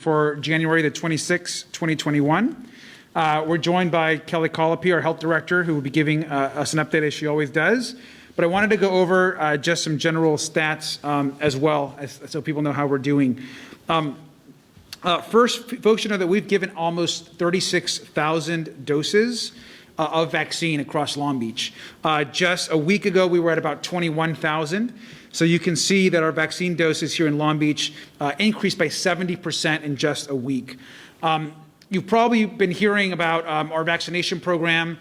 for January the 26th, 2021. We're joined by Kelly Colopy, our health director, who will be giving us an update as she always does. But I wanted to go over just some general stats as well, so people know how we're doing. First, folks should know that we've given almost 36,000 doses of vaccine across Long Beach. Just a week ago, we were at about 21,000. So you can see that our vaccine doses here in Long Beach increased by 70% in just a week. You've probably been hearing about our vaccination program.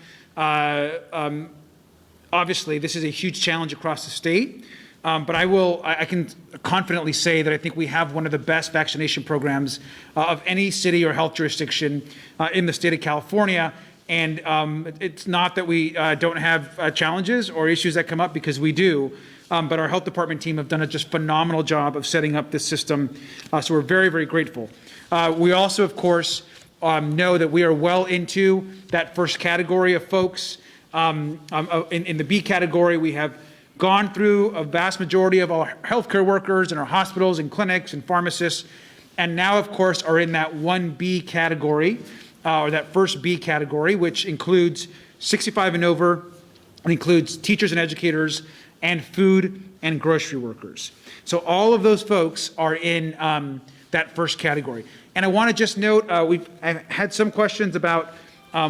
Obviously, this is a huge challenge across the state, but I can confidently say that I think we have one of the best vaccination programs of any city or health jurisdiction in the state of California. And it's not that we don't have challenges or issues that come up, because we do, but our health department team have done a just phenomenal job of setting up this system, so we're very, very grateful. We also, of course, know that we are well into that first category of folks. In the B category, we have gone through a vast majority of our healthcare workers in our hospitals and clinics and pharmacists, and now, of course, are in that 1B category, or that first B category, which includes 65 and over, and includes teachers and educators, and food and grocery workers. So all of those folks are in that first category. And I want to just note, I've had some questions about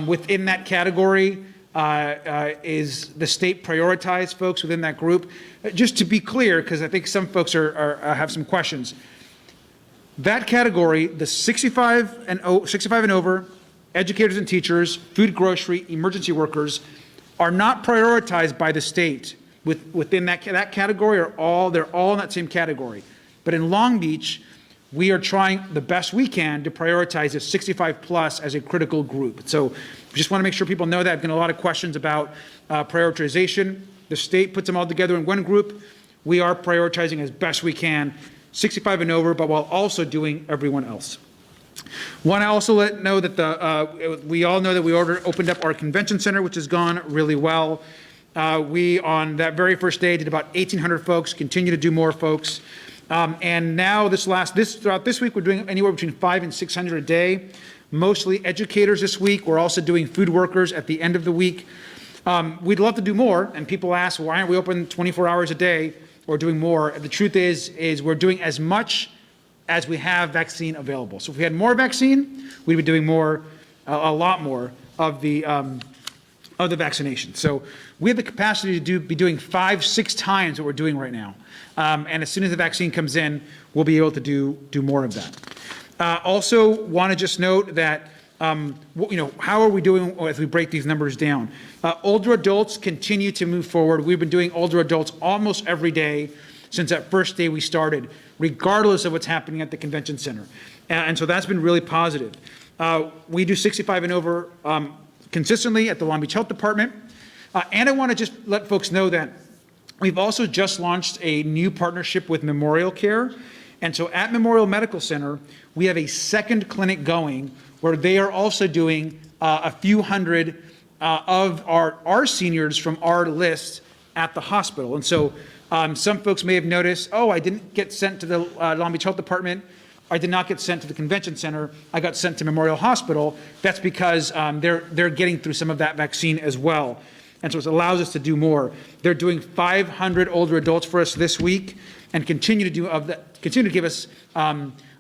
within that category, is the state prioritize folks within that group? Just to be clear, because I think some folks have some questions. That category, the 65 and over, educators and teachers, food, grocery, emergency workers, are not prioritized by the state within that category. They're all in that same category. But in Long Beach, we are trying the best we can to prioritize the 65 plus as a critical group. So we just want to make sure people know that. I've got a lot of questions about prioritization. The state puts them all together in one group. We are prioritizing as best we can 65 and over, but while also doing everyone else. Want to also know that we all know that we opened up our convention center, which has gone really well. We, on that very first day, did about 1,800 folks, continue to do more folks. And now throughout this week, we're doing anywhere between 500 and 600 a day, mostly educators this week. We're also doing food workers at the end of the week. We'd love to do more, and people ask, why aren't we open 24 hours a day or doing more? And the truth is we're doing as much as we have vaccine available. So if we had more vaccine, we'd be doing more, a lot more of the vaccination. So we have the capacity to be doing 5-6 times what we're doing right now. And as soon as the vaccine comes in, we'll be able to do more of that. Also want to just note that, how are we doing as we break these numbers down? Older adults continue to move forward. We've been doing older adults almost every day since that first day we started, regardless of what's happening at the convention center. And so that's been really positive. We do 65 and over consistently at the Long Beach Health Department. And I want to just let folks know that we've also just launched a new partnership with Memorial Care. And so at Memorial Medical Center, we have a second clinic going where they are also doing a few hundred of our seniors from our list at the hospital. And so some folks may have noticed, I didn't get sent to the Long Beach Health Department. I did not get sent to the convention center. I got sent to Memorial Hospital. That's because they're getting through some of that vaccine as well. And so it allows us to do more. They're doing 500 older adults for us this week, and continue to give us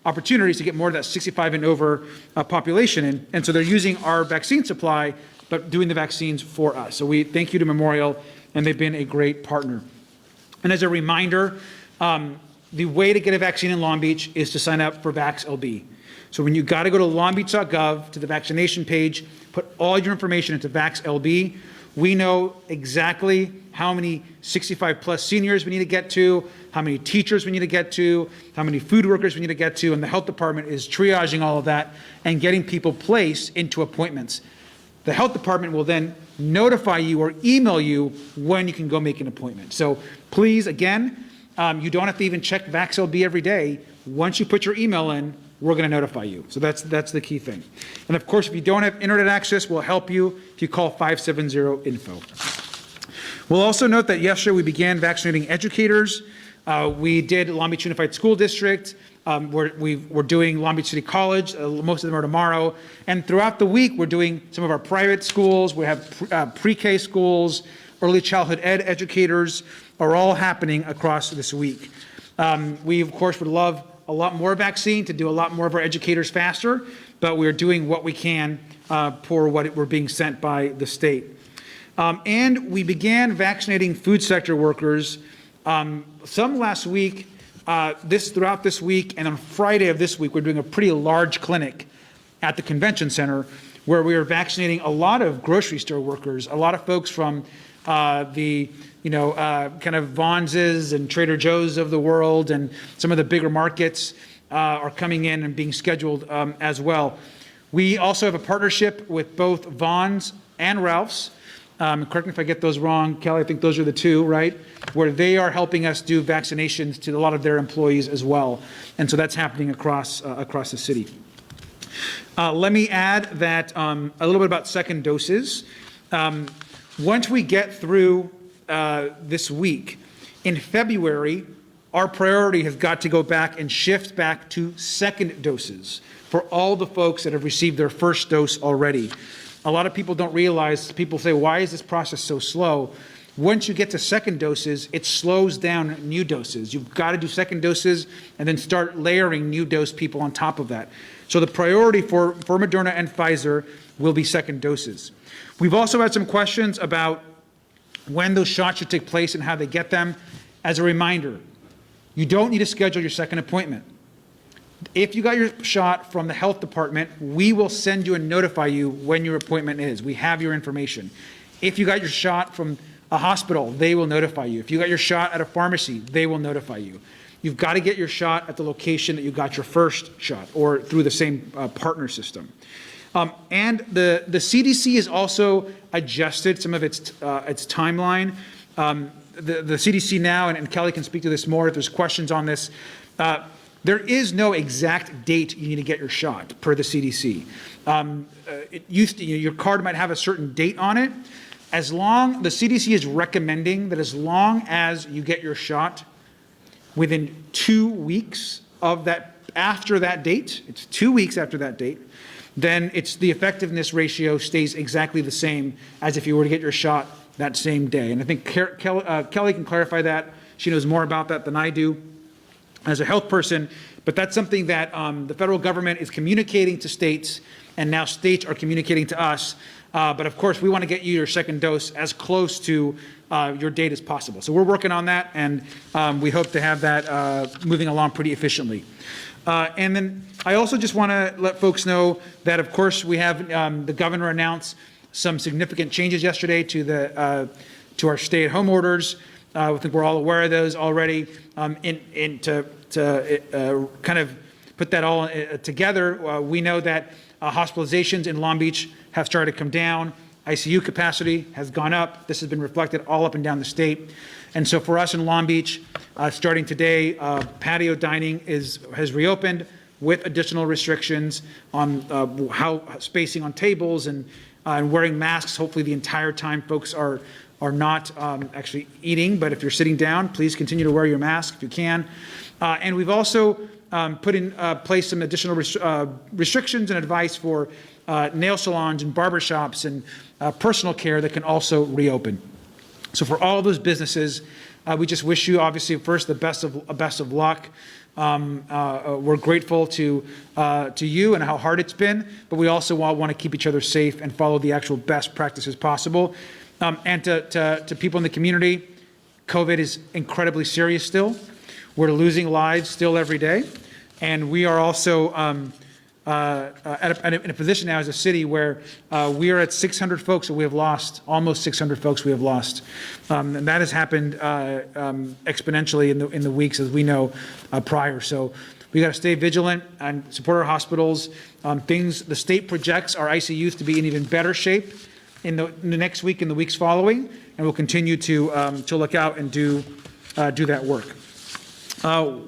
opportunities to get more of that 65 and over population in. And so they're using our vaccine supply, but doing the vaccines for us. So we thank you to Memorial, and they've been a great partner. And as a reminder, the way to get a vaccine in Long Beach is to sign up for VaxLB. So when you got to go to longbeach.gov to the vaccination page, put all your information into VaxLB. We know exactly how many 65 plus seniors we need to get to, how many teachers we need to get to, how many food workers we need to get to, and the health department is triaging all of that and getting people placed into appointments. The health department will then notify you or email you when you can go make an appointment. So please, again, you don't have to even check VaxLB every day. Once you put your email in, we're going to notify you. So that's the key thing. And of course, if you don't have internet access, we'll help you if you call 570-INFO. We'll also note that yesterday we began vaccinating educators. We did Long Beach Unified School District, We're doing Long Beach City College. Most of them are tomorrow. And throughout the week, we're doing some of our private schools. We have pre-K schools, early childhood ed educators are all happening across this week. We, of course, would love a lot more vaccine to do a lot more of our educators faster, but we're doing what we can for what we're being sent by the state. And we began vaccinating food sector workers some last week, throughout this week, and on Friday of this week, we're doing a pretty large clinic at the convention center where we are vaccinating a lot of grocery store workers, a lot of folks from kind of Vaughn's and Trader Joe's of the world, and some of the bigger markets are coming in and being scheduled as well. We also have a partnership with both Vaughn's and Ralph's. Correct me if I get those wrong, Kelly, I think those are the two, right? Where they are helping us do vaccinations to a lot of their employees as well. And so that's happening across the city. Let me add that a little bit about second doses. Once we get through this week, in February, our priority has got to go back and shift back to second doses for all the folks that have received their first dose already. A lot of people don't realize, people say, why is this process so slow? Once you get to second doses, it slows down new doses. You've got to do second doses and then start layering new dose people on top of that. So the priority for Moderna and Pfizer will be second doses. We've also had some questions about when those shots should take place and how they get them. As a reminder, you don't need to schedule your second appointment. If you got your shot from the health department, we will send you and notify you when your appointment is. We have your information. If you got your shot from a hospital, they will notify you. If you got your shot at a pharmacy, they will notify you. You've got to get your shot at the location that you got your first shot or through the same partner system. And the CDC has also adjusted some of its timeline. The CDC now, and Kelly can speak to this more if there's questions on this, there is no exact date you need to get your shot per the CDC. It used to, your card might have a certain date on it. The CDC is recommending that as long as you get your shot within 2 weeks of that, after that date, it's 2 weeks after that date, then the effectiveness ratio stays exactly the same as if you were to get your shot that same day. And I think Kelly can clarify that. She knows more about that than I do as a health person, but that's something that the federal government is communicating to states, and now states are communicating to us. But of course, we want to get you your second dose as close to your date as possible. So we're working on that, and we hope to have that moving along pretty efficiently. And then I also just want to let folks know that, of course, we have the governor announce some significant changes yesterday to our stay-at-home orders. I think we're all aware of those already. To kind of put that all together, we know that hospitalizations in Long Beach have started to come down. ICU capacity has gone up. This has been reflected all up and down the state. And so for us in Long Beach, starting today, patio dining has reopened with additional restrictions on how spacing on tables and wearing masks. Hopefully the entire time folks are not actually eating, but if you're sitting down, please continue to wear your mask if you can. And we've also put in place some additional restrictions and advice for nail salons and barbershops and personal care that can also reopen. So for all those businesses, we just wish you, obviously, first the best of luck. We're grateful to you and how hard it's been, but we also all want to keep each other safe and follow the actual best practices possible. And to people in the community, COVID is incredibly serious still. We're losing lives still every day. And we are also in a position now as a city where we are at 600 folks that we have lost, almost 600 folks we have lost. And that has happened exponentially in the weeks, as we know, prior. So we got to stay vigilant and support our hospitals. The state projects our ICUs to be in even better shape in the next week and the weeks following, and we'll continue to look out and do that work.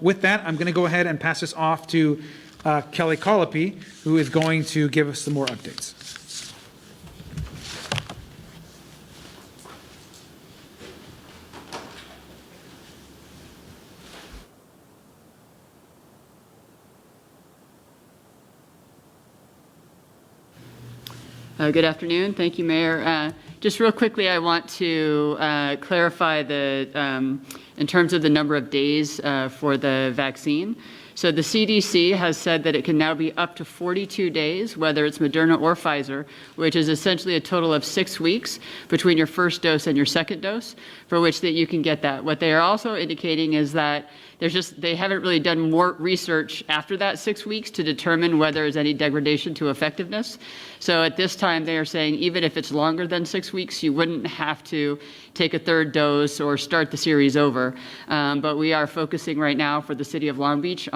With that, I'm going to go ahead and pass this off to Kelly Colopy, who is going to give us some more updates. Good afternoon. Thank you, Mayor. Just real quickly, I want to clarify in terms of the number of days for the vaccine. So the CDC has said that it can now be up to 42 days, whether it's Moderna or Pfizer, which is essentially a total of 6 weeks between your first dose and your second dose, for which that you can get that. What they are also indicating is that they haven't really done more research after that 6 weeks to determine whether there's any degradation to effectiveness. So at this time, they are saying even if it's longer than 6 weeks, you wouldn't have to take a third dose or start the series over. But we are focusing right now for the city of Long Beach.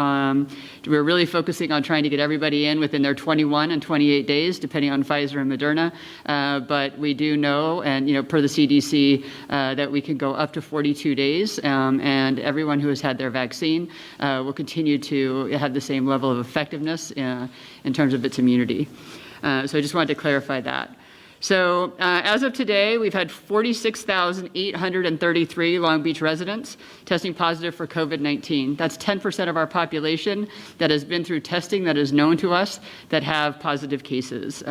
We're really focusing on trying to get everybody in within their 21 and 28 days, depending on Pfizer and Moderna. But we do know, and per the CDC, that we can go up to 42 days, and everyone who has had their vaccine will continue to have the same level of effectiveness in terms of its immunity. So I just wanted to clarify that. So as of today, we've had 46,833 Long Beach residents testing positive for COVID-19. That's 10% of our population that has been through testing that is known to us that have positive cases.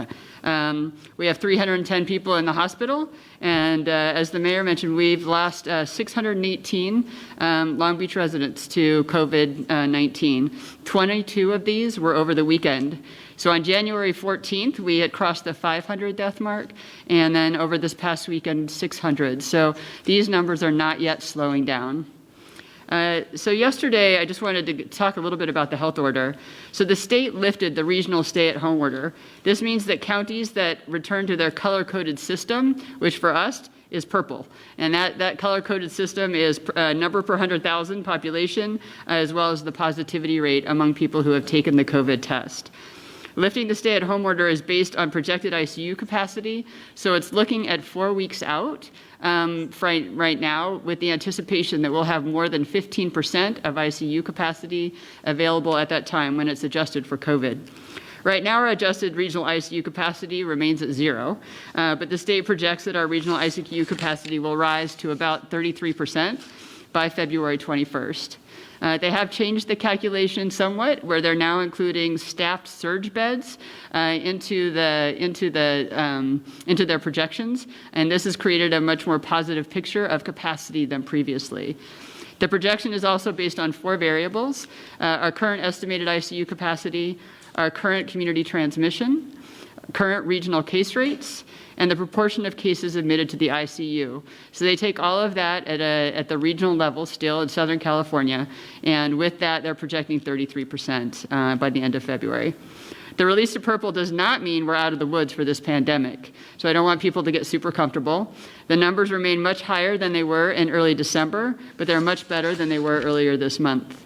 We have 310 people in the hospital, and as the mayor mentioned, we've lost 618 Long Beach residents to COVID-19. 22 of these were over the weekend. So on January 14th, we had crossed the 500 death mark, and then over this past weekend, 600. So these numbers are not yet slowing down. So yesterday, I just wanted to talk a little bit about the health order. So the state lifted the regional stay-at-home order. This means that counties that return to their color-coded system, which for us is purple, and that color-coded system is number per 100,000 population, as well as the positivity rate among people who have taken the COVID test. Lifting the stay-at-home order is based on projected ICU capacity, so it's looking at 4 weeks out right now, with the anticipation that we'll have more than 15% of ICU capacity available at that time when it's adjusted for COVID. Right now, our adjusted regional ICU capacity remains at 0, but the state projects that our regional ICU capacity will rise to about 33% by February 21st. They have changed the calculation somewhat, where they're now including staffed surge beds into their projections, and this has created a much more positive picture of capacity than previously. The projection is also based on 4 variables: our current estimated ICU capacity, our current community transmission, current regional case rates, and the proportion of cases admitted to the ICU. So they take all of that at the regional level still in Southern California, and with that, they're projecting 33% by the end of February. The release to purple does not mean we're out of the woods for this pandemic, so I don't want people to get super comfortable. The numbers remain much higher than they were in early December, but they're much better than they were earlier this month.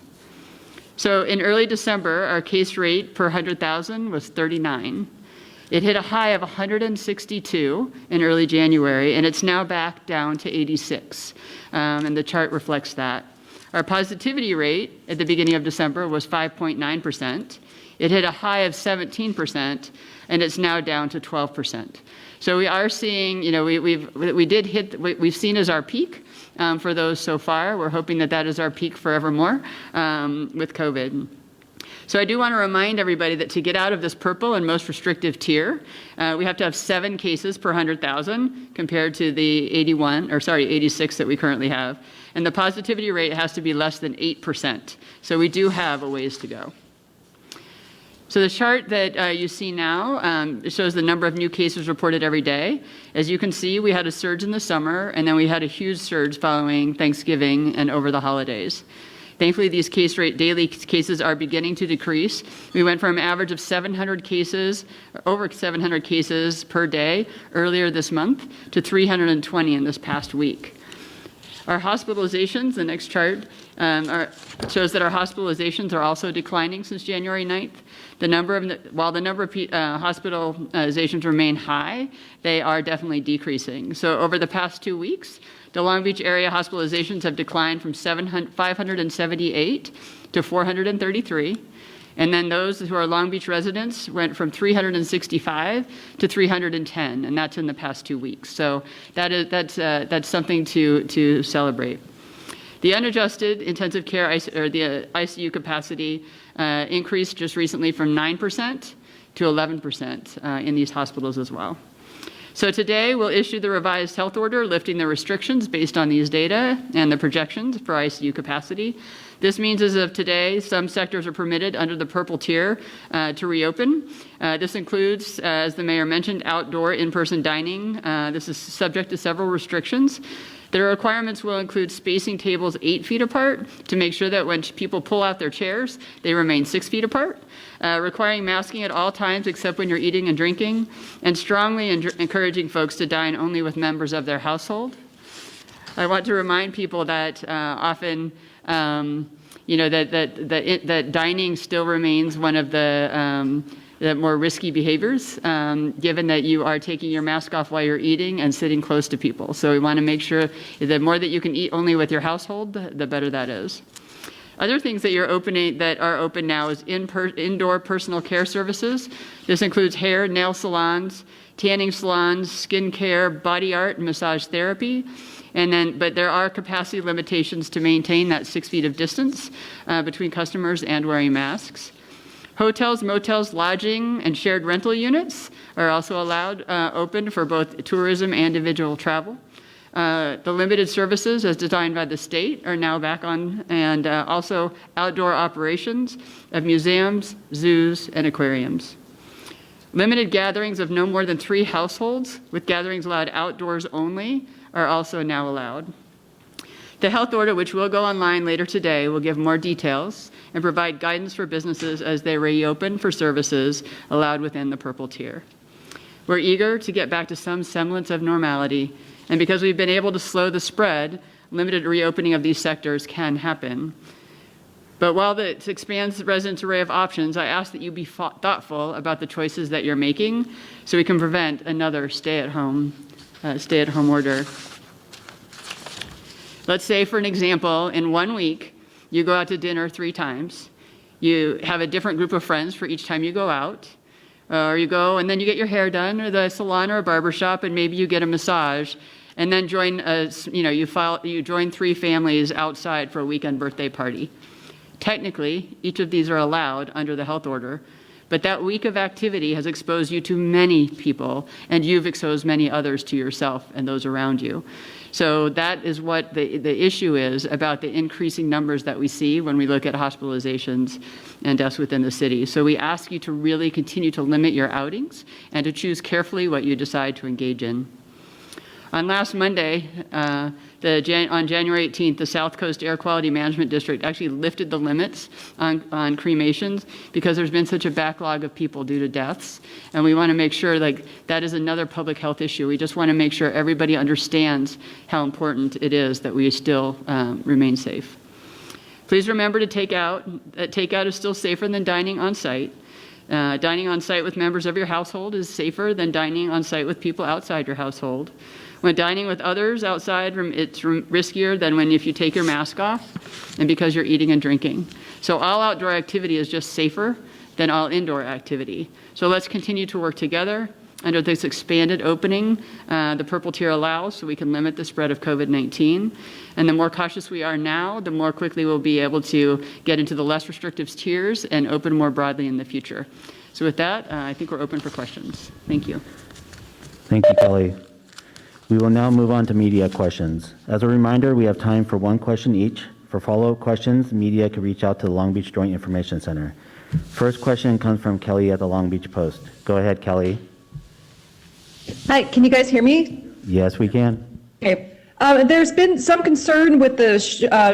So in early December, our case rate per 100,000 was 39. It hit a high of 162 in early January, and it's now back down to 86, and the chart reflects that. Our positivity rate at the beginning of December was 5.9%. It hit a high of 17%, and it's now down to 12%. So we are seeing, we've seen as our peak for those so far. We're hoping that is our peak forevermore with COVID. So I do want to remind everybody that to get out of this purple and most restrictive tier, we have to have 7 cases per 100,000 compared to the 86 that we currently have. And the positivity rate has to be less than 8%. So we do have a ways to go. So the chart that you see now shows the number of new cases reported every day. As you can see, we had a surge in the summer, and then we had a huge surge following Thanksgiving and over the holidays. Thankfully, these daily cases are beginning to decrease. We went from an average of 700 cases, over 700 cases per day earlier this month, to 320 in this past week. Our hospitalizations, the next chart, shows that our hospitalizations are also declining since January 9th. While the number of hospitalizations remain high, they are definitely decreasing. So over the past 2 weeks, the Long Beach area hospitalizations have declined from 578 to 433. And then those who are Long Beach residents went from 365 to 310, and that's in the past 2 weeks. So that's something to celebrate. The unadjusted intensive care the ICU capacity increased just recently from 9% to 11% in these hospitals as well. So today we'll issue the revised health order lifting the restrictions based on these data and the projections for ICU capacity. This means as of today, some sectors are permitted under the purple tier to reopen. This includes, as the mayor mentioned, outdoor in-person dining. This is subject to several restrictions. The requirements will include spacing tables 8 feet apart to make sure that when people pull out their chairs, they remain 6 feet apart. Requiring masking at all times except when you're eating and drinking, and strongly encouraging folks to dine only with members of their household. I want to remind people that often, that dining still remains one of the more risky behaviors, given that you are taking your mask off while you're eating and sitting close to people. So we want to make sure that the more that you can eat only with your household, the better that is. Other things that are open now is indoor personal care services. This includes hair, nail salons, tanning salons, skin care, body art, and massage therapy. But there are capacity limitations to maintain that 6 feet of distance between customers and wearing masks. Hotels, motels, lodging, and shared rental units are also allowed open for both tourism and individual travel. The limited services as designed by the state are now back on, and also outdoor operations of museums, zoos, and aquariums. Limited gatherings of no more than 3 households, with gatherings allowed outdoors only, are also now allowed. The health order, which will go online later today, will give more details and provide guidance for businesses as they reopen for services allowed within the purple tier. We're eager to get back to some semblance of normality, and because we've been able to slow the spread, limited reopening of these sectors can happen. But while it expands the residents' array of options, I ask that you be thoughtful about the choices that you're making so we can prevent another stay-at-home order. Let's say, for an example, in 1 week, you go out to dinner 3 times. You have a different group of friends for each time you go out. Or you go and then you get your hair done, or the salon or a barber shop, and maybe you get a massage, and then you join 3 families outside for a weekend birthday party. Technically, each of these are allowed under the health order, but that week of activity has exposed you to many people, and you've exposed many others to yourself and those around you. So that is what the issue is about the increasing numbers that we see when we look at hospitalizations and deaths within the city. So we ask you to really continue to limit your outings and to choose carefully what you decide to engage in. On last Monday, on January 18th, the South Coast Air Quality Management District actually lifted the limits on cremations because there's been such a backlog of people due to deaths. And we want to make sure that is another public health issue. We just want to make sure everybody understands how important it is that we still remain safe. Please remember to take out. Takeout is still safer than dining on site. Dining on site with members of your household is safer than dining on site with people outside your household. When dining with others outside, it's riskier than if you take your mask off and because you're eating and drinking. So all outdoor activity is just safer than all indoor activity. So let's continue to work together under this expanded opening the purple tier allows so we can limit the spread of COVID-19. And the more cautious we are now, the more quickly we'll be able to get into the less restrictive tiers and open more broadly in the future. So with that, I think we're open for questions. Thank you. Thank you, Kelly. We will now move on to media questions. As a reminder, we have time for 1 question each. For follow-up questions, media can reach out to the Long Beach Joint Information Center. First question comes from Kelly at the Long Beach Post. Go ahead, Kelly. Hi, can you guys hear me? Yes, we can. Okay. There's been some concern with the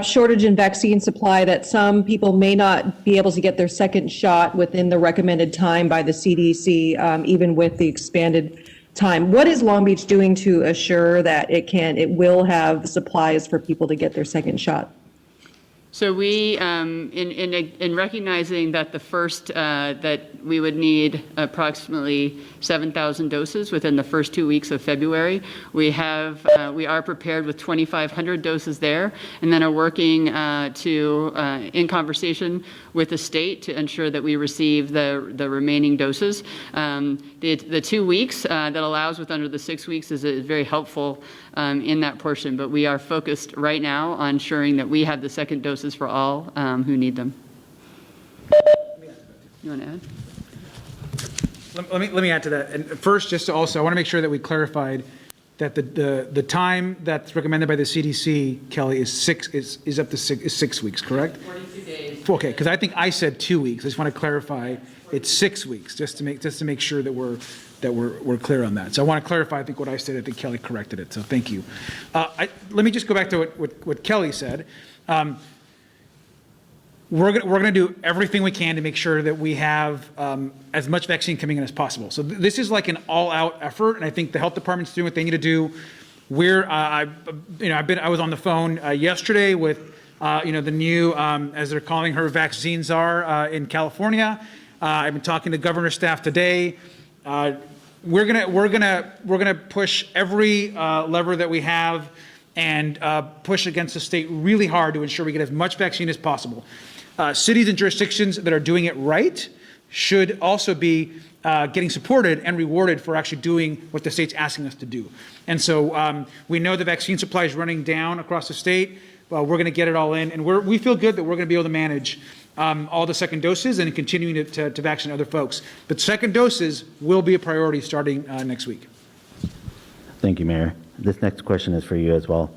shortage in vaccine supply that some people may not be able to get their second shot within the recommended time by the CDC, even with the expanded time. What is Long Beach doing to assure that it will have supplies for people to get their second shot? So we, in recognizing that that we would need approximately 7,000 doses within the first 2 weeks of February, we are prepared with 2,500 doses there, and then are working in conversation with the state to ensure that we receive the remaining doses. The 2 weeks that allows with under the 6 weeks is very helpful in that portion, but we are focused right now on ensuring that we have the second doses for all who need them. You want to add? let me add to that. And first, just to also, I want to make sure that we clarified that the time that's recommended by the CDC, Kelly, is up to 6 weeks, correct? 42 days. Okay, because I think I said 2 weeks. I just want to clarify, it's 6 weeks, just to make sure that we're clear on that. So I want to clarify, I think what I said, I think Kelly corrected it, so thank you. Let me just go back to what Kelly said. We're going to do everything we can to make sure that we have as much vaccine coming in as possible. So this is like an all-out effort, and I think the health department's doing what they need to do. I was on the phone yesterday with the new, as they're calling her, vaccine czar in California. I've been talking to governor's staff today. We're gonna push every lever that we have and push against the state really hard to ensure we get as much vaccine as possible. Cities and jurisdictions that are doing it right should also be getting supported and rewarded for actually doing what the state's asking us to do. And so we know the vaccine supply is running down across the state. We're going to get it all in, and we feel good that we're going to be able to manage all the second doses and continuing to vaccinate other folks. But second doses will be a priority starting next week. Thank you, Mayor. This next question is for you as well.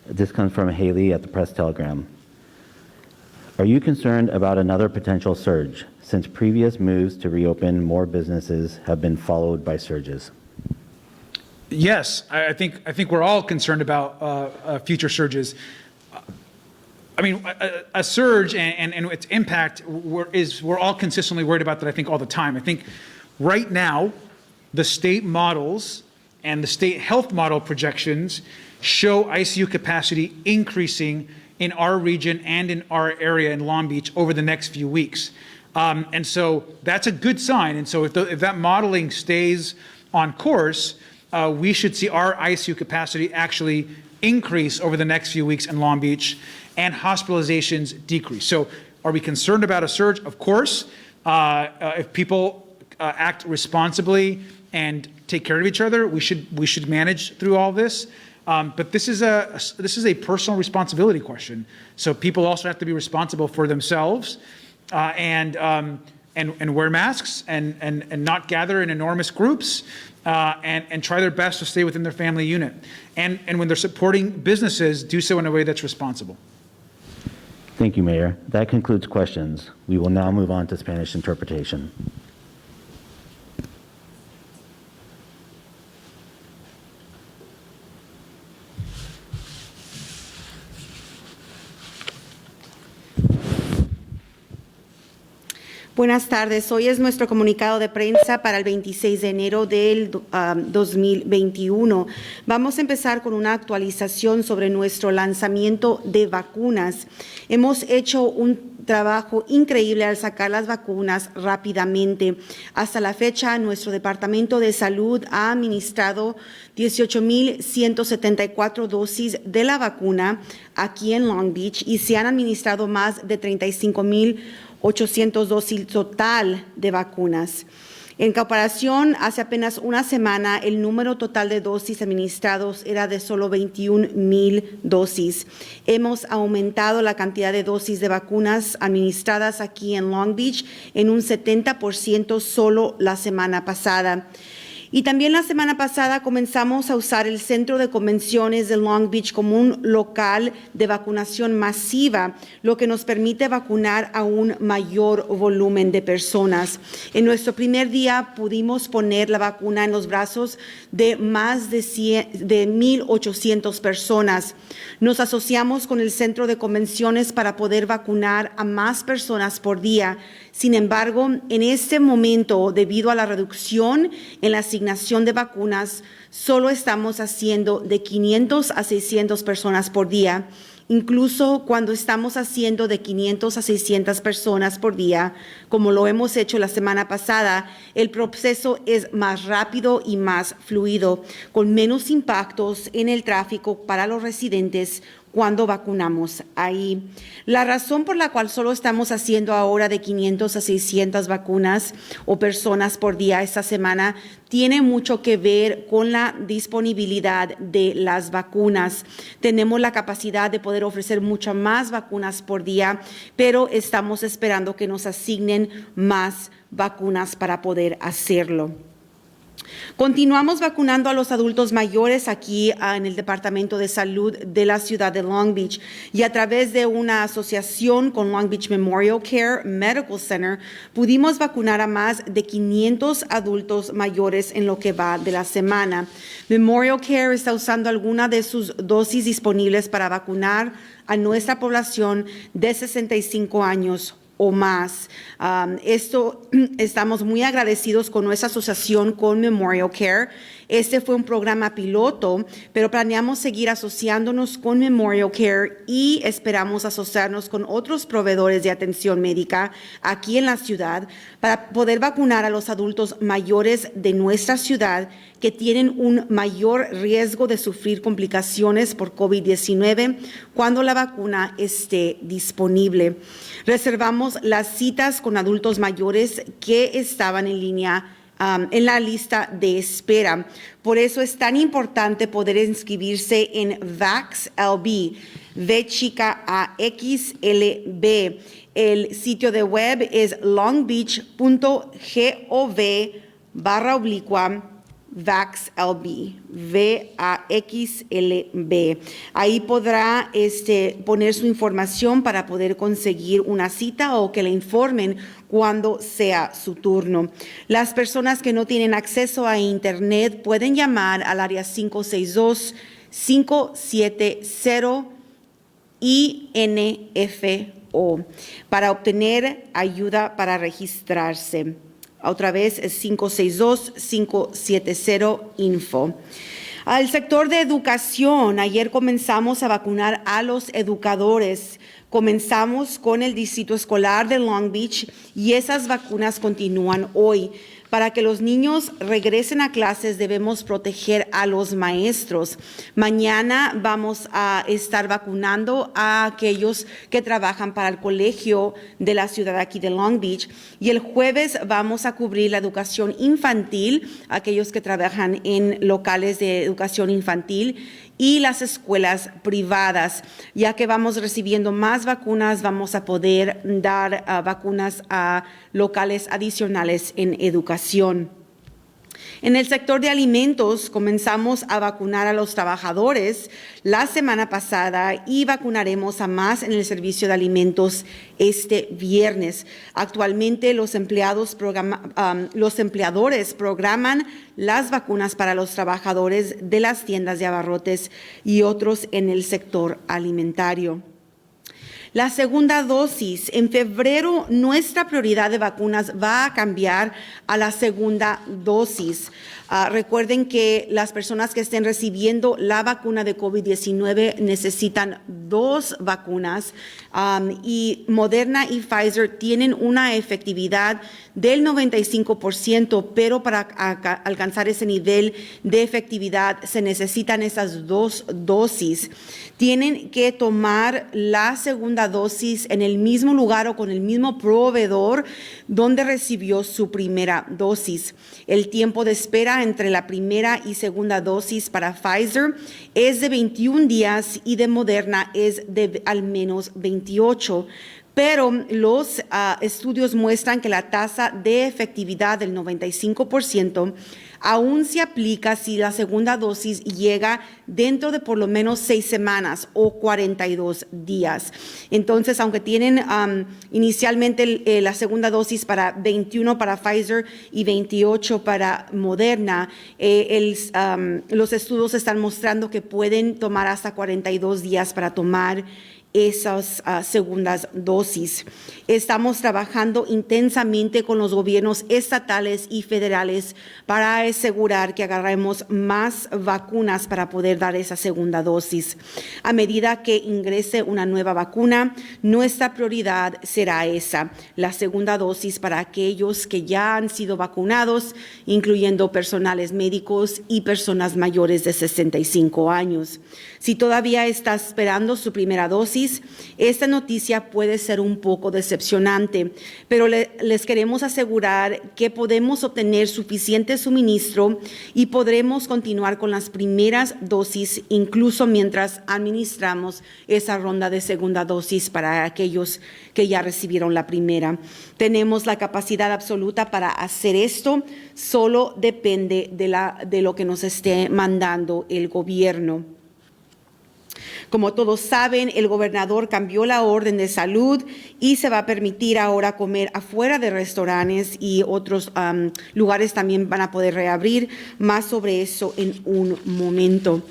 This comes from Haley at the Press Telegram. Are you concerned about another potential surge since previous moves to reopen more businesses have been followed by surges? Yes, I think we're all concerned about future surges. I mean, a surge and its impact we're all consistently worried about that, I think, all the time. I think right now, the state models and the state health model projections show ICU capacity increasing in our region and in our area in Long Beach over the next few weeks. And so that's a good sign. And so if that modeling stays on course, we should see our ICU capacity actually increase over the next few weeks in Long Beach and hospitalizations decrease. So are we concerned about a surge? Of course. If people act responsibly and take care of each other, we should manage through all this. But this is a personal responsibility question. So people also have to be responsible for themselves and wear masks and not gather in enormous groups and try their best to stay within their family unit. And when they're supporting businesses, do so in a way that's responsible. Thank you, Mayor. That concludes questions. We will now move on to Spanish interpretation. Buenas tardes. Hoy es nuestro comunicado de prensa para el 26 de enero del 2021. Vamos a empezar con una actualización sobre nuestro lanzamiento de vacunas. Hemos hecho un trabajo increíble al sacar las vacunas rápidamente. Hasta la fecha, nuestro Departamento de Salud ha administrado 18,174 dosis de la vacuna aquí en Long Beach y se han administrado más de 35,800 dosis total de vacunas. En comparación, hace apenas una semana, el número total de dosis administrados era de solo 21,000 dosis. Hemos aumentado la cantidad de dosis de vacunas administradas aquí en Long Beach en un 70% solo la semana pasada. Y también la semana pasada comenzamos a usar el Centro de Convenciones de Long Beach como un local de vacunación masiva, lo que nos permite vacunar a un mayor volumen de personas. En nuestro primer día pudimos poner la vacuna en los brazos de más de 1,800 personas. Nos asociamos con el Centro de Convenciones para poder vacunar a más personas por día. Sin embargo, en este momento, debido a la reducción en la asignación de vacunas, solo estamos haciendo de 500 a 600 personas por día. Incluso cuando estamos haciendo de 500 a 600 personas por día, como lo hemos hecho la semana pasada, el proceso es más rápido y más fluido, con menos impactos en el tráfico para los residentes, cuando vacunamos ahí. La razón por la cual solo estamos haciendo ahora de 500 a 600 vacunas o personas por día esta semana tiene mucho que ver con la disponibilidad de las vacunas. Tenemos la capacidad de poder ofrecer muchas más vacunas por día, pero estamos esperando que nos asignen más vacunas para poder hacerlo. Continuamos vacunando a los adultos mayores aquí en el Departamento de Salud de la ciudad de Long Beach y a través de una asociación con Long Beach Memorial Care Medical Center pudimos vacunar a más de 500 adultos mayores en lo que va de la semana. Memorial Care está usando alguna de sus dosis disponibles para vacunar a nuestra población de 65 años o más. Estamos muy agradecidos con nuestra asociación con Memorial Care. Este fue un programa piloto, pero planeamos seguir asociándonos con Memorial Care y esperamos asociarnos con otros proveedores de atención médica aquí en la ciudad para poder vacunar a los adultos mayores de nuestra ciudad que tienen un mayor riesgo de sufrir complicaciones por COVID-19 cuando la vacuna esté disponible. Reservamos las citas con adultos mayores que estaban en línea en la lista de espera. Por eso es tan importante poder inscribirse en VaxLB, VXLB. El sitio de web es longbeach.gov/VaxLB, VAXLB. Ahí podrá poner su información para poder conseguir una cita o que le informen cuando sea su turno. Las personas que no tienen acceso a Internet pueden llamar al área 562-570-INFO para obtener ayuda para registrarse. Otra vez es 562-570-INFO. Al sector de educación, ayer comenzamos a vacunar a los educadores. Comenzamos con el Distrito Escolar de Long Beach y esas vacunas continúan hoy. Para que los niños regresen a clases debemos proteger a los maestros. Mañana vamos a estar vacunando a aquellos que trabajan para el colegio de la ciudad aquí de Long Beach y el jueves vamos a cubrir la educación infantil, aquellos que trabajan en locales de educación infantil y las escuelas privadas. Ya que vamos recibiendo más vacunas, vamos a poder dar vacunas a locales adicionales en educación. En el sector de alimentos, comenzamos a vacunar a los trabajadores la semana pasada y vacunaremos a más en el servicio de alimentos este viernes. Actualmente, los empleadores programan las vacunas para los trabajadores de las tiendas de abarrotes y otros en el sector alimentario. La segunda dosis. En febrero, nuestra prioridad de vacunas va a cambiar a la segunda dosis. Recuerden que las personas que estén recibiendo la vacuna de COVID-19 necesitan 2 vacunas y Moderna y Pfizer tienen una efectividad del 95%, pero para alcanzar ese nivel de efectividad se necesitan esas 2 dosis. Tienen que tomar la segunda dosis en el mismo lugar o con el mismo proveedor donde recibió su primera dosis. El tiempo de espera entre la primera y segunda dosis para Pfizer es de 21 días y de Moderna es de al menos 28. Pero los estudios muestran que la tasa de efectividad del 95% aún se aplica si la segunda dosis llega dentro de por lo menos 6 semanas o 42 días. Entonces, aunque tienen inicialmente la segunda dosis para 21 para Pfizer y 28 para Moderna, los estudios están mostrando que pueden tomar hasta 42 días para tomar esas segundas dosis. Estamos trabajando intensamente con los gobiernos estatales y federales para asegurar que agarremos más vacunas para poder dar esa segunda dosis. A medida que ingrese una nueva vacuna, nuestra prioridad será esa, la segunda dosis para aquellos que ya han sido vacunados, incluyendo personales médicos y personas mayores de 65 años. Si todavía está esperando su primera dosis, esta noticia puede ser un poco decepcionante, pero les queremos asegurar que podemos obtener suficiente suministro y podremos continuar con las primeras dosis, incluso mientras administramos esa ronda de segunda dosis para aquellos que ya recibieron la primera. Tenemos la capacidad absoluta para hacer esto, solo depende de lo que nos esté mandando el gobierno. Como todos saben, el gobernador cambió la orden de salud y se va a permitir ahora comer afuera de restaurantes y otros lugares también van a poder reabrir. Más sobre eso en un momento.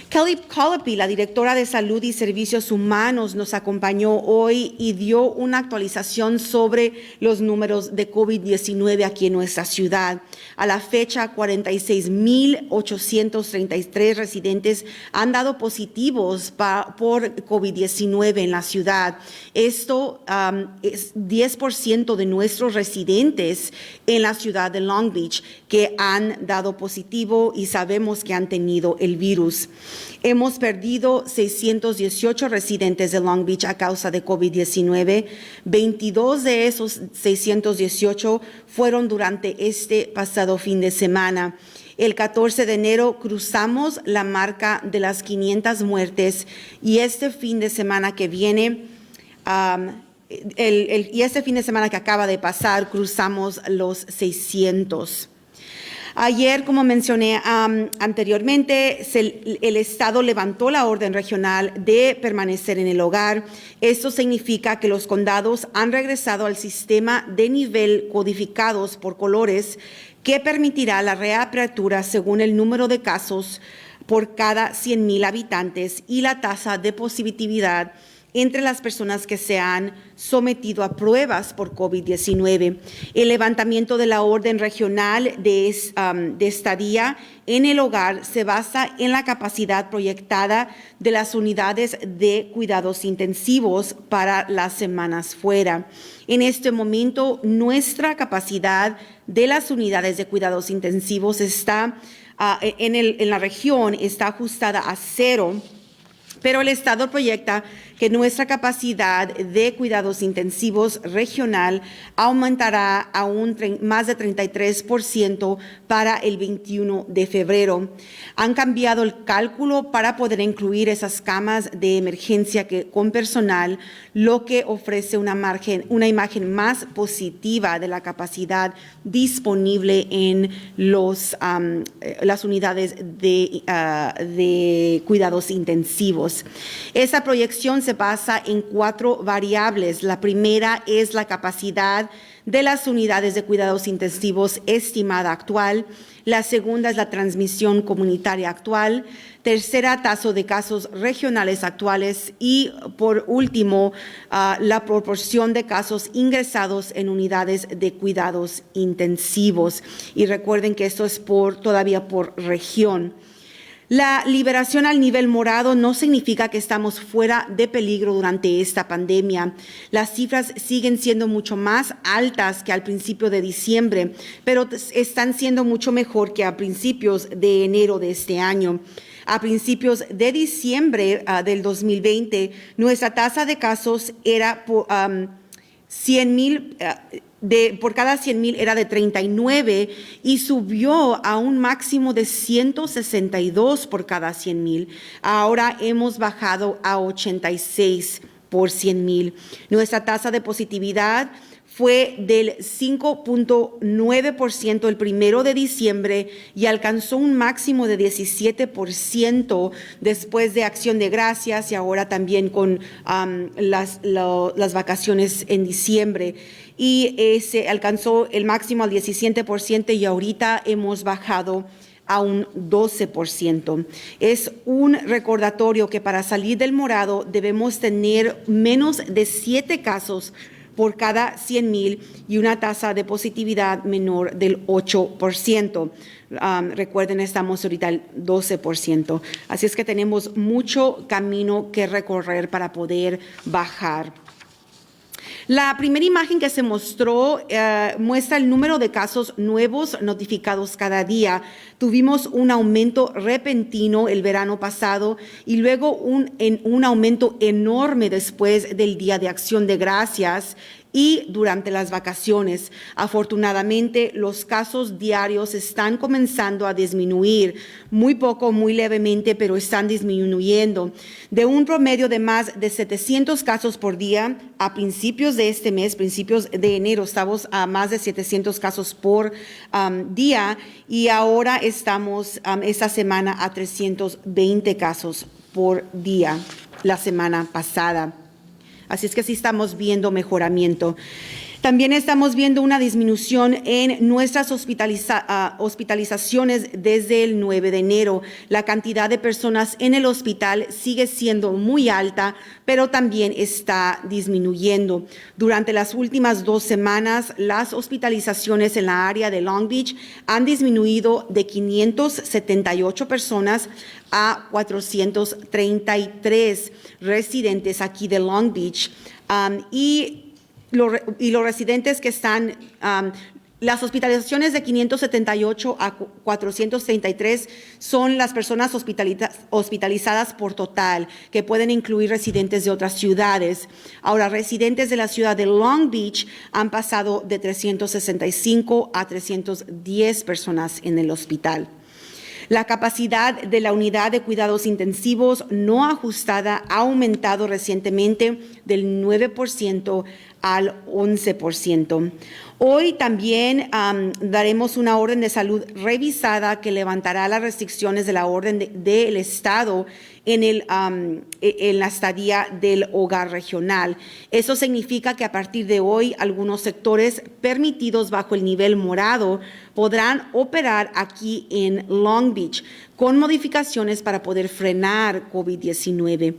Kelly Colopy, la directora de Salud y Servicios Humanos, nos acompañó hoy y dio una actualización sobre los números de COVID-19 aquí en nuestra ciudad. A la fecha, 46,833 residentes han dado positivos por COVID-19 en la ciudad. Esto es 10% de nuestros residentes en la ciudad de Long Beach que han dado positivo y sabemos que han tenido el virus. Hemos perdido 618 residentes de Long Beach a causa de COVID-19. 22 de esos 618 fueron durante este pasado fin de semana. El 14 de enero cruzamos la marca de las 500 muertes y este fin de semana que viene, este fin de semana que acaba de pasar, cruzamos los 600. Ayer, como mencioné anteriormente, el Estado levantó la orden regional de permanecer en el hogar. Esto significa que los condados han regresado al sistema de nivel codificados por colores que permitirá la reapertura según el número de casos por cada 100,000 habitantes y la tasa de positividad entre las personas que se han sometido a pruebas por COVID-19. El levantamiento de la orden regional de estadía en el hogar se basa en la capacidad proyectada de las unidades de cuidados intensivos para las semanas fuera. En este momento, nuestra capacidad de las unidades de cuidados intensivos está en la región está ajustada a 0. Pero el Estado proyecta que nuestra capacidad de cuidados intensivos regional aumentará a más de 33% para el 21 de febrero. Han cambiado el cálculo para poder incluir esas camas de emergencia con personal, lo que ofrece una imagen más positiva de la capacidad disponible en las unidades de cuidados intensivos. Esa proyección se basa en 4 variables. La primera es la capacidad de las unidades de cuidados intensivos estimada actual. La segunda es la transmisión comunitaria actual. Tercera, tasa de casos regionales actuales. Y por último, la proporción de casos ingresados en unidades de cuidados intensivos. Y recuerden que esto es todavía por región. La liberación al nivel morado no significa que estamos fuera de peligro durante esta pandemia. Las cifras siguen siendo mucho más altas que al principio de diciembre, pero están siendo mucho mejor que a principios de enero de este año. A principios de diciembre del 2020, nuestra tasa de casos era por 100,000 por cada 100,000 era de 39 y subió a un máximo de 162 por cada 100,000. Ahora hemos bajado a 86 por 100,000. Nuestra tasa de positividad fue del 5.9% el 1 de diciembre y alcanzó un máximo de 17% después de Acción de Gracias y ahora también con las vacaciones en diciembre. Y se alcanzó el máximo al 17% y ahorita hemos bajado a un 12%. Es un recordatorio que para salir del morado debemos tener menos de 7 casos por cada 100,000 y una tasa de positividad menor del 8%. Recuerden, estamos ahorita al 12%. Así es que tenemos mucho camino que recorrer para poder bajar. La primera imagen que se mostró muestra el número de casos nuevos notificados cada día. Tuvimos un aumento repentino el verano pasado y luego un aumento enorme después del Día de Acción de Gracias y durante las vacaciones. Afortunadamente, los casos diarios están comenzando a disminuir, muy poco, muy levemente, pero están disminuyendo. De un promedio de más de 700 casos por día, a principios de este mes, principios de enero, estamos a más de 700 casos por día y ahora estamos esta semana a 320 casos por día la semana pasada. Así es que sí estamos viendo mejoramiento. También estamos viendo una disminución en nuestras hospitalizaciones desde el 9 de enero. La cantidad de personas en el hospital sigue siendo muy alta, pero también está disminuyendo. Durante las últimas 2 semanas, las hospitalizaciones en la área de Long Beach han disminuido de 578 personas a 433 residentes aquí de Long Beach. Y los residentes que están, las hospitalizaciones de 578 a 433 son las personas hospitalizadas por total, que pueden incluir residentes de otras ciudades. Ahora, residentes de la ciudad de Long Beach han pasado de 365 a 310 personas en el hospital. La capacidad de la unidad de cuidados intensivos no ajustada ha aumentado recientemente del 9% al 11%. Hoy también daremos una orden de salud revisada que levantará las restricciones de la orden del Estado en la estadía del hogar regional. Eso significa que a partir de hoy algunos sectores permitidos bajo el nivel morado podrán operar aquí en Long Beach con modificaciones para poder frenar COVID-19.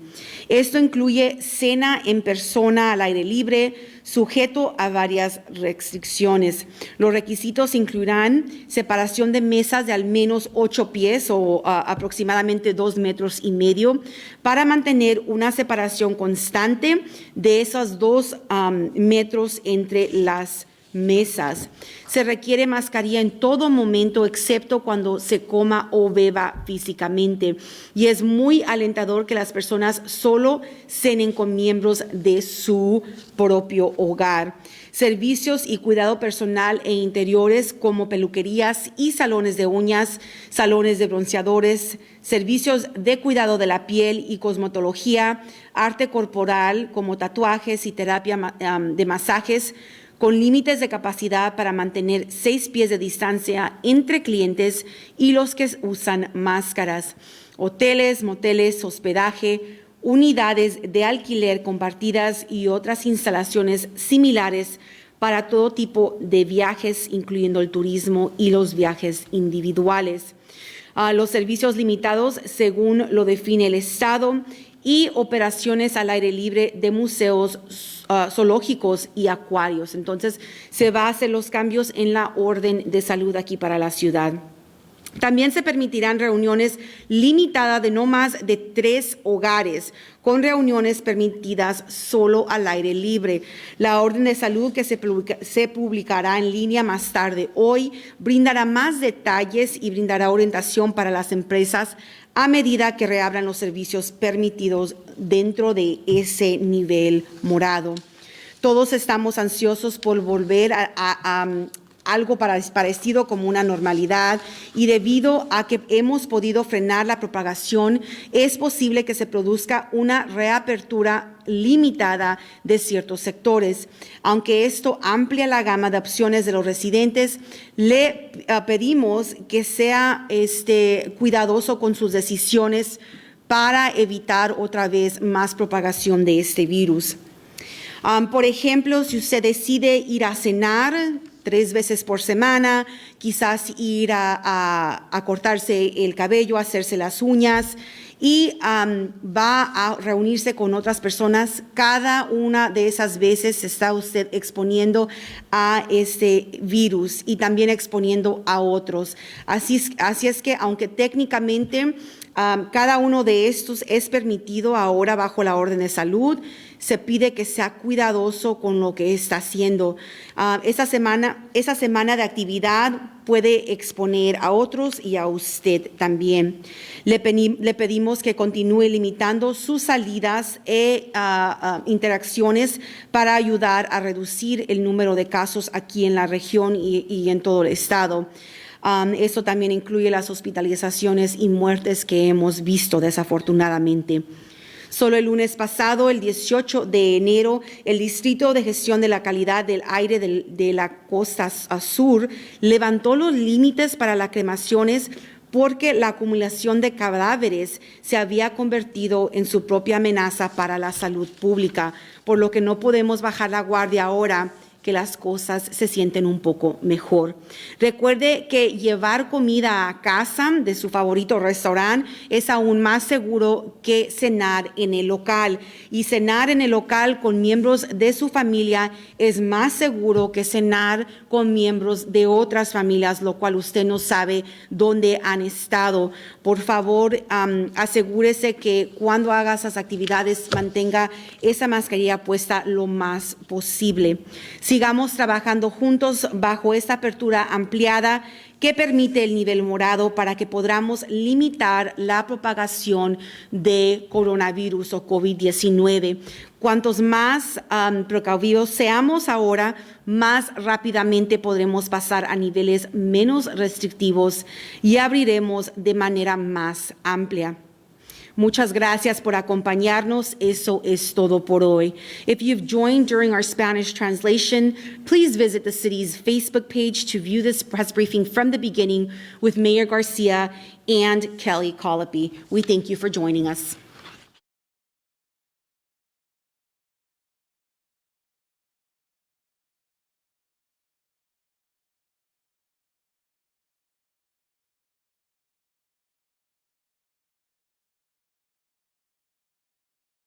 Esto incluye cena en persona al aire libre, sujeto a varias restricciones. Los requisitos incluirán separación de mesas de al menos 8 pies o aproximadamente 2,5 metros para mantener una separación constante de esos 2 metros entre las mesas. Se requiere mascarilla en todo momento, excepto cuando se coma o beba físicamente. Y es muy alentador que las personas solo cenen con miembros de su propio hogar. Servicios y cuidado personal e interiores como peluquerías y salones de uñas, salones de bronceadores, servicios de cuidado de la piel y cosmetología, arte corporal como tatuajes y terapia de masajes, con límites de capacidad para mantener 6 pies de distancia entre clientes y los que usan máscaras. Hoteles, moteles, hospedaje, unidades de alquiler compartidas y otras instalaciones similares para todo tipo de viajes, incluyendo el turismo y los viajes individuales. Los servicios limitados, según lo define el Estado, y operaciones al aire libre de museos, zoológicos y acuarios. Entonces, se va a hacer los cambios en la orden de salud aquí para la ciudad. También se permitirán reuniones limitadas de no más de 3 hogares, con reuniones permitidas solo al aire libre. La orden de salud que se publicará en línea más tarde hoy brindará más detalles y brindará orientación para las empresas a medida que reabran los servicios permitidos dentro de ese nivel morado. Todos estamos ansiosos por volver a algo parecido como una normalidad, y debido a que hemos podido frenar la propagación, es posible que se produzca una reapertura limitada de ciertos sectores. Aunque esto amplia la gama de opciones de los residentes, le pedimos que sea cuidadoso con sus decisiones para evitar otra vez más propagación de este virus. Por ejemplo, si usted decide ir a cenar 3 veces por semana, quizás ir a cortarse el cabello, hacerse las uñas y va a reunirse con otras personas. Cada una de esas veces se está usted exponiendo a este virus y también exponiendo a otros. Así es que aunque técnicamente cada uno de estos es permitido ahora bajo la orden de salud, se pide que sea cuidadoso con lo que está haciendo. Esa semana de actividad puede exponer a otros y a usted también. Le pedimos que continúe limitando sus salidas e interacciones para ayudar a reducir el número de casos aquí en la región y en todo el estado. Esto también incluye las hospitalizaciones y muertes que hemos visto desafortunadamente. Solo el lunes pasado, el 18 de enero, el Distrito de Gestión de la Calidad del Aire de la Costa Sur levantó los límites para las cremaciones porque la acumulación de cadáveres se había convertido en su propia amenaza para la salud pública, por lo que no podemos bajar la guardia ahora que las cosas se sienten un poco mejor. Recuerde que llevar comida a casa de su favorito restaurante es aún más seguro que cenar en el local. Y cenar en el local con miembros de su familia es más seguro que cenar con miembros de otras familias, lo cual usted no sabe dónde han estado. Por favor, asegúrese que cuando haga esas actividades mantenga esa mascarilla puesta lo más posible. Sigamos trabajando juntos bajo esta apertura ampliada que permite el nivel morado para que podamos limitar la propagación de coronavirus o COVID-19. Cuantos más precavidos seamos ahora, más rápidamente podremos pasar a niveles menos restrictivos y abriremos de manera más amplia. Muchas gracias por acompañarnos. Eso es todo por hoy. If you've joined during our Spanish translation, please visit the city's Facebook page to view this press briefing from the beginning with Mayor Garcia and Kelly Colopy. We thank you for joining us.